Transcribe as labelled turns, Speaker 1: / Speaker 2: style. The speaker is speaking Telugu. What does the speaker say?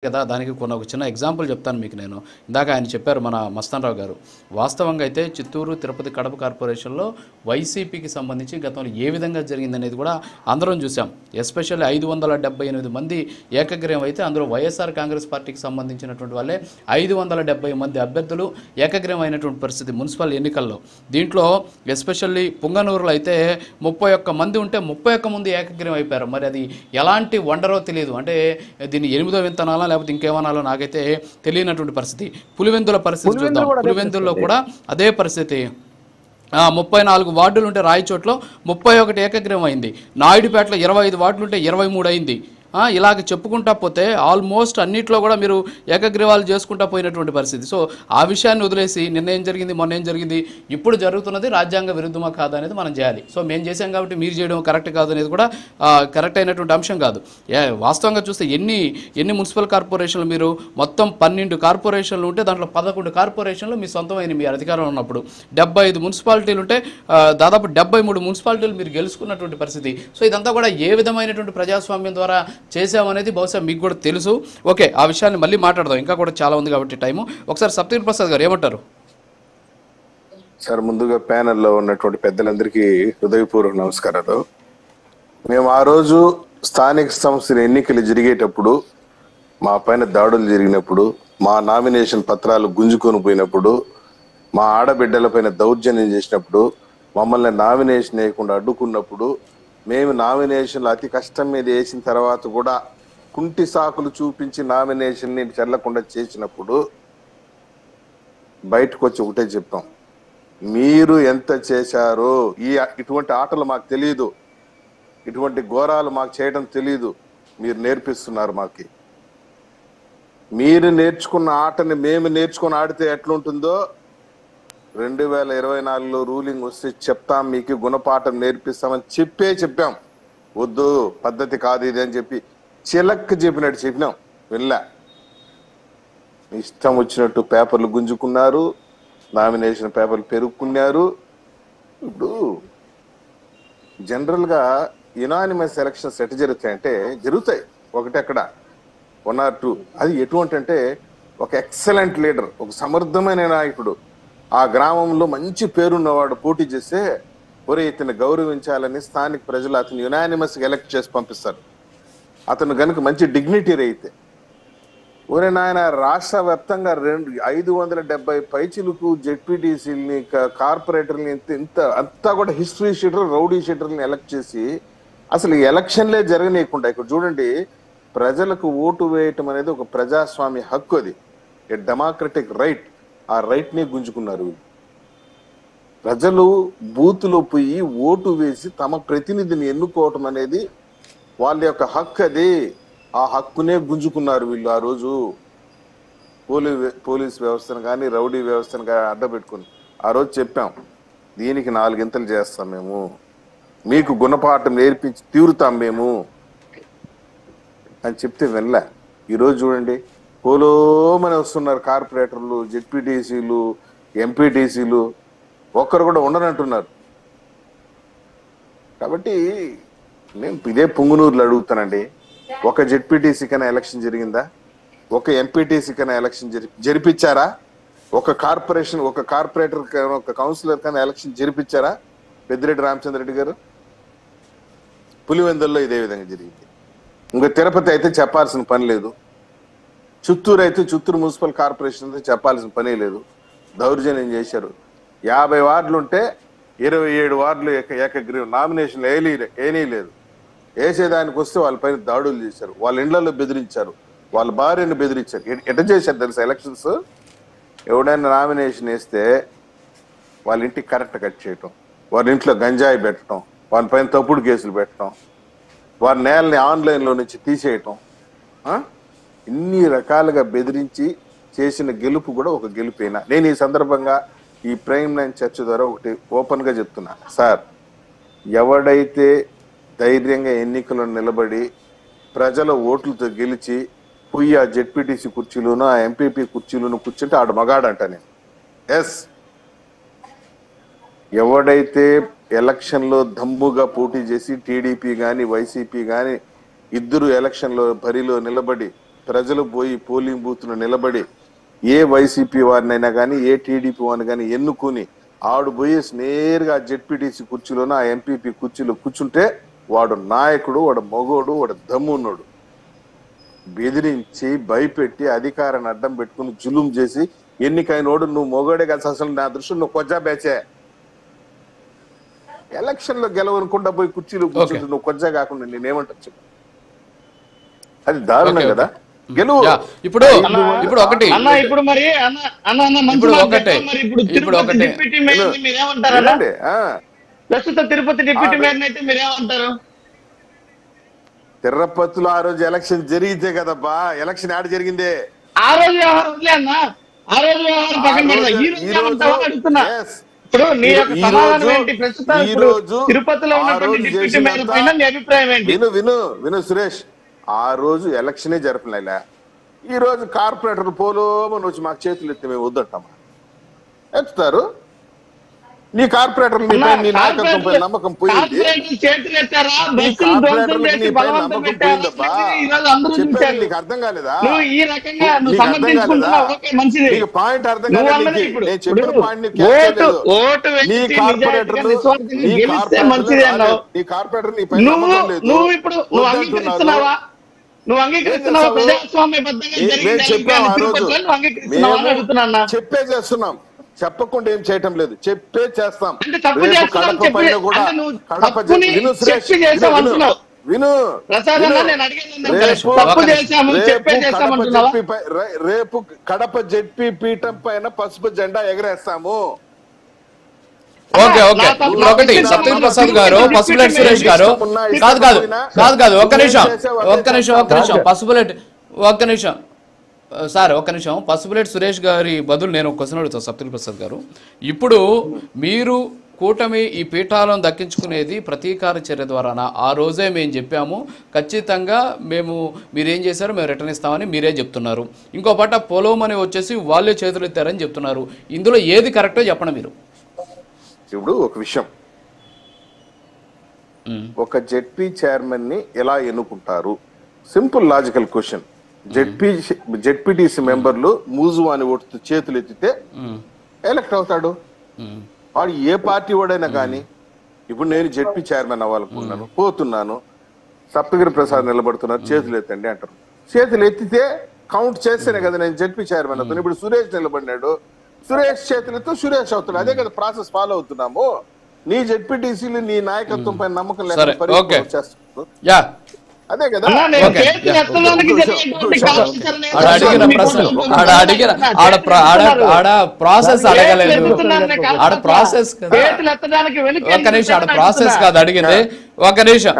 Speaker 1: కదా! దానికి ఒక చిన్న ఎగ్జాంపుల్ చెప్తాను మీకు నేను. ఇందాక ఆయన చెప్పారు మన మస్తానరావు గారు. వాస్తవంగా అయితే చిత్తూరు, తిరుపతి, కడప కార్పొరేషన్‌లో వైసీపీకి సంబంధించి గతంలో ఏ విధంగా జరిగిందనేది కూడా అందరం చూసాం. ఎస్పెషల్లీ 578 మంది ఏకగ్రీవం అయితే అందులో వైఎస్ఆర్ కాంగ్రెస్ పార్టీకి సంబంధించినటువంటి వాళ్ళే 570 మంది అభ్యర్థులు ఏకగ్రీవం అయినటువంటి పరిస్థితి మున్సిపల్ ఎన్నికల్లో. దీంట్లో ఎస్పెషల్లీ పుంగనూరులో అయితే 31 మంది ఉంటే 31 మంది ఏకగ్రీవం అయిపోయారు. మరి అది ఎలాంటి వండరో తెలియదు. అంటే దీన్ని ఎనిమిదో వింతనాలా లేకపోతే ఇంకేమనాలో నాకైతే తెలియనటువంటి పరిస్థితి. పులివెందుల పరిస్థితి చూద్దాం. పులివెందుల్లో కూడా అదే పరిస్థితి. 34 వార్డులు ఉంటే రాయచోట్లో 31 ఏకగ్రీవం అయింది. నాయుడుపేటలో 25 వార్డులు ఉంటే 23 అయింది. ఇలాగ చెప్పుకుంటా పోతే ఆల్మోస్ట్ అన్నిట్లో కూడా మీరు ఏకగ్రీవాలు చేసుకుంటా పోయినటువంటి పరిస్థితి. సో ఆ విషయాన్ని వదిలేసి నిన్న ఏం జరిగింది, మొన్న ఏం జరిగింది, ఇప్పుడు జరుగుతున్నది రాజ్యాంగ విరుద్ధమా కాదా అనేది మనం చేయాలి. సో మేము చేసాం కాబట్టి మీరు చేయడం కరెక్ట్ కాదు అనేది కూడా కరెక్ట్ అయినటువంటి అంశం కాదు. వాస్తవంగా చూస్తే ఎన్ని మున్సిపల్ కార్పొరేషన్లు మీరు మొత్తం 12 కార్పొరేషన్లు ఉంటే దాంట్లో 11 కార్పొరేషన్లు మీ సొంతమైన మీ అధికారంలో ఉన్నప్పుడు 75 మున్సిపాలిటీలు ఉంటే దాదాపు 73 మున్సిపాలిటీలు మీరు గెలుచుకున్నటువంటి పరిస్థితి. సో ఇదంతా కూడా ఏ విధమైనటువంటి ప్రజాస్వామ్యం ద్వారా చేసామనేది బహుశా మీకు కూడా తెలుసు. ఓకే, ఆ విషయాన్ని మళ్ళీ మాట్లాడదాం, ఇంకా కూడా చాలా ఉంది కాబట్టి టైము. ఒకసారి సప్తగిరి ప్రసాద్ గారు ఏమంటారు?
Speaker 2: సార్, ముందుగా ప్యానెల్లో ఉన్నటువంటి పెద్దలందరికీ హృదయపూర్వక నమస్కారాలు. మేము ఆ రోజు స్థానిక సంస్థల ఎన్నికలు జరిగేటప్పుడు మా పైన దాడులు జరిగినప్పుడు, మా నామినేషన్ పత్రాలు గుంజుకొని పోయినప్పుడు, మా ఆడబిడ్డల పైన దౌర్జన్యం చేసినప్పుడు, మమ్మల్ని నామినేషన్ వేయకుండా అడ్డుకున్నప్పుడు, మేము నామినేషన్లు అతి కష్టం మీద వేసిన తర్వాత కూడా కుంటి సాకులు చూపించి నామినేషన్ని చెల్లకుండా చేసినప్పుడు బయటకు వచ్చి ఒకటే చెప్తాం, మీరు ఎంత చేశారో ఇటువంటి ఆటలు మాకు తెలియదు, ఇటువంటి ఘోరాలు మాకు చేయడం తెలియదు, మీరు నేర్పిస్తున్నారు మాకి. మీరు నేర్చుకున్న ఆటని మేము నేర్చుకుని ఆడితే ఎట్లుంటుందో 2024లో రూలింగ్ వస్తే చెప్తాం, మీకు గుణపాఠం నేర్పిస్తామని చెప్పాం. వద్దు, పద్ధతి కాదు ఇది అని చెప్పి చిలక్క చెప్పినట్టు చెప్పినాం, వెళ్ళా. ఇష్టం వచ్చినట్టు పేపర్లు గుంజుకున్నారు, నామినేషన్ పేపర్లు పెరుక్కున్నారు. ఇప్పుడు జనరల్గా యునానిమస్ ఎలక్షన్స్ ఎట్లా జరుగుతాయంటే, జరుగుతాయి ఒకటెక్కడ 1 or 2. అది ఎటువంటి అంటే ఒక ఎక్సలెంట్ లీడర్, ఒక సమర్థమైన నాయకుడు, ఆ గ్రామంలో మంచి పేరున్నవాడు పోటీ చేస్తే ఒరే ఇతను గౌరవించాలని స్థానిక ప్రజలు అతను యునానిమస్గా ఎలక్ట్ చేసి పంపిస్తారు. అతను కనుక మంచి డిగ్నిటీ అయితే, ఒరే నాయన రాష్ట్ర వ్యాప్తంగా 570 పైచిలకు జెడ్పీటీసీలని కార్పొరేటర్ని అంతా కూడా హిస్టరీ షీటర్, రౌడీ షీటర్ని ఎలక్ట్ చేసి అసలు ఎలక్షన్లే జరగనీయకుండా, ఇక్కడ చూడండి, ప్రజలకు ఓటు వేయటం అనేది ఒక ప్రజాస్వామ్య హక్కు, అది ఏ డెమోక్రటిక్ రైట్. ఆ రైట్ ని గుంజుకున్నారు. ప్రజలు బూత్లో పోయి ఓటు వేసి తమ ప్రతినిధిని ఎన్నుకోవటం అనేది వాళ్ళ యొక్క హక్కు, అది ఆ హక్కునే గుంజుకున్నారు వీళ్ళు. ఆ రోజు పోలీస్ వ్యవస్థను కానీ రౌడీ వ్యవస్థను కానీ అడ్డపెట్టుకుని ఆ రోజు చెప్పాం, దీనికి 4 గింతలు చేస్తాం మేము, మీకు గుణపాఠం నేర్పించి తీరుతాం మేము అని చెప్తే వెళ్ళా. ఈరోజు చూడండి, పోలోమని వస్తున్నారు కార్పొరేటర్లు, జెడ్పీటీసీలు, ఎంపీటీసీలు, ఒక్కరు కూడా ఉండనంటున్నారు. కాబట్టి నేను ఇదే పుంగునూరులో అడుగుతానండి, ఒక జెడ్పీటీసీ కన్నా ఎలక్షన్ జరిగిందా? ఒక ఎంపీటీసీ కన్నా ఎలక్షన్ జరిపించారా? ఒక కార్పొరేటర్ ఒక కౌన్సిలర్ కన్నా ఎలక్షన్ జరిపించారా? పెద్దిరెడ్డి రామచంద్రరెడ్డి గారు. పులివెందుల్లో ఇదే విధంగా జరిగింది. ఇంకా తిరుపతి అయితే చెప్పాల్సిన పని లేదు, చిత్తూరు అయితే చిత్తూరు మున్సిపల్ కార్పొరేషన్ అయితే చెప్పాల్సిన పనే లేదు. దౌర్జన్యం చేశారు. 50 వార్డులు ఉంటే 27 వార్డులు ఏకగ్రీవం, నామినేషన్లు ఏనీ లేదు. వేసేదానికి వస్తే వాళ్ళ పైన దాడులు చేశారు, వాళ్ళ ఇండ్లలో బెదిరించారు, వాళ్ళ భార్యను బెదిరించారు. ఎట్లా చేశారు తెలుసా ఎలక్షన్స్? ఎవడైనా నామినేషన్ వేస్తే వాళ్ళ ఇంటికి కరెక్ట్ కట్ చేయటం, వాళ్ళ ఇంట్లో గంజాయి పెట్టడం, వాళ్ళ పైన తప్పుడు కేసులు పెట్టడం, వారి నేలని ఆన్లైన్లో నుంచి తీసేయటం, ఇన్ని రకాలుగా బెదిరించి చేసిన గెలుపు కూడా ఒక గెలుపైనా. నేను ఈ సందర్భంగా ఈ ప్రైమ్ లైన్ చర్చ ద్వారా ఒకటి ఓపెన్గా చెప్తున్నా, సార్, ఎవడైతే ధైర్యంగా ఎన్నికల్లో నిలబడి ప్రజల ఓట్లతో గెలిచి పోయి ఆ జెడ్పీటీసీ కుర్చీలోను ఆ ఎంపీపీ కుర్చీలోను కూర్చుంటే ఆడు మగాడంట. నేను ఎస్, ఎవడైతే ఎలక్షన్లో దమ్ముగా పోటీ చేసి టీడీపీ కానీ వైసీపీ కానీ ఇద్దరు ఎలక్షన్లో బరిలో నిలబడి ప్రజలు పోయి పోలింగ్ బూత్ లో నిలబడి ఏ వైసీపీ వారినైనా కానీ ఏ టీడీపీ వారిని కానీ ఎన్నుకుని ఆడు పోయి నేరుగా జెడ్పీటీసీ కుర్చీలోనూ ఆ ఎంపీపీ కుర్చీలో కూర్చుంటే వాడు నాయకుడు, వాడు మగోడు, వాడు దమ్మున్నాడు. బెదిరించి భయపెట్టి అధికారాన్ని అడ్డం పెట్టుకుని జులుం చేసి ఎన్నికైనోడు నువ్వు మొగోడే కదా, అసలు నా దృష్టి నువ్వు కొజ్జా బ్యాచే. ఎలక్షన్ లో గెలవనుకుండా పోయి కుర్చీలో కూర్చుంటే నువ్వు కొజ్జా కాకుండా నేనేమంటా చెప్పు. అది దారుణం కదా. గెలువు
Speaker 1: ఇప్పుడు ఇప్పుడు ఒకటి
Speaker 3: ఇప్పుడు మరి
Speaker 1: ఇప్పుడు ఒకటే ఇప్పుడు ఒకటే
Speaker 3: ప్రస్తుత తిరుపతి డిప్యూటీ మేయర్ అయితే మీరేమంటారు?
Speaker 2: తిరుపతిలో ఆ రోజు ఎలక్షన్ జరిగితే కదబ్బా, ఎలక్షన్ ఆడ జరిగిందే.
Speaker 3: ఆ రోజు వ్యవహారం వదిలే అన్న, ఆ రోజు వ్యవహారం పక్కన పెడతా. ఈ రోజు అడుగుతున్నా, ఇప్పుడు నీ యొక్క సమాధానం ఏంటి? ప్రస్తుతం తిరుపతిలో ఉన్నటువంటి డిప్యూటీ మేయర్ పైన నీ అభిప్రాయం ఏంటి?
Speaker 2: విను సురేష్, ఆ రోజు ఎలక్షనే జరపలేలా. ఈ రోజు కార్పొరేటర్ పోలోమని వచ్చి మాకు చేతులు ఎత్తి మేము వద్దంటామా? ఎత్తుతారు. నీ కార్పొరేటర్ నీ నాయకత్వంపై నమ్మకం పోయింది. నీకు అర్థం కాలేదా? నీకు పాయింట్ అర్థం కాలేదు. నేను చెప్పిన పాయింట్ నీ కార్పొరేటర్ నీ పైన నమ్మకం లేదు.
Speaker 3: నువ్వు అంగీకరిస్తున్నావా? ప్రజాస్వామ్యబద్ధంగా
Speaker 2: చెప్పే చేస్తున్నాం, చెప్పకుండా ఏం చేయటం లేదు, చెప్పే చేస్తాం.
Speaker 3: కడప
Speaker 2: పైన కూడా రేపు కడప జెడ్పీ పీఠం పైన పసుపు జెండా ఎగరేస్తాము.
Speaker 1: ఓకే ఓకే ఇప్పుడు ఒకటి సత్యవతి ప్రసాద్ గారు, పసుపులేటి సురేష్ గారు, కాదు కాదు కాదు కాదు ఒక్క నిమిషం పసుపులేటి ఒక్క నిమిషం సార్ ఒక్క నిమిషం. పసుపులేటి సురేష్ గారి బదులు నేను క్వశ్చన్ అడుగుతాను సత్యవతి ప్రసాద్ గారు. ఇప్పుడు మీరు కూటమి ఈ పీఠాలను దక్కించుకునేది ప్రతీకార చర్య ద్వారానా? ఆ రోజే మేము చెప్పాము ఖచ్చితంగా మీరేం చేశారో మేము రిటర్న్ ఇస్తామని మీరే చెప్తున్నారు. ఇంకో పట్ట పొలమని వచ్చేసి వాళ్ళే చేతులు ఎత్తారని చెప్తున్నారు. ఇందులో ఏది కరెక్టో చెప్పండి మీరు.
Speaker 2: ఇప్పుడు ఒక విషయం, ఒక జెడ్పీ చైర్మన్ ని ఎలా ఎన్నుకుంటారు? Simple logical question. జెడ్పీటీసీ మెంబర్లు మూజువాని ఓటుతో చేతులు ఎత్తితే ఎలక్ట్ అవుతాడు. వాడు ఏ పార్టీ వాడైనా కానీ. ఇప్పుడు నేను జెడ్పీ చైర్మన్ అవ్వాలనుకున్నాను, పోతున్నాను, సప్తగిరి ప్రసాద్ నిలబడుతున్నారు, చేతులు ఎత్తండి అంటారు. చేతులు ఎత్తితే కౌంట్ చేస్తేనే కదా నేను జెడ్పీ చైర్మన్ అవుతాను. ఇప్పుడు సురేష్ నిలబడినాడు, సురేష్ చేతులతో సురేష్ అవుతున్నాడు. అదే కదా ప్రాసెస్ ఫాలో అవుతున్నాము. నీ జెడ్పీటీసీలు నీ నాయకత్వం పైన నమ్మకం లేక అదే కదా.
Speaker 1: ప్రాసెస్ అడగలేదు, ఆడ ప్రాసెస్ కాదు, ఒక్క నిమిషం ఆడ ప్రాసెస్ కాదు అడిగింది. ఒక్క నిమిషం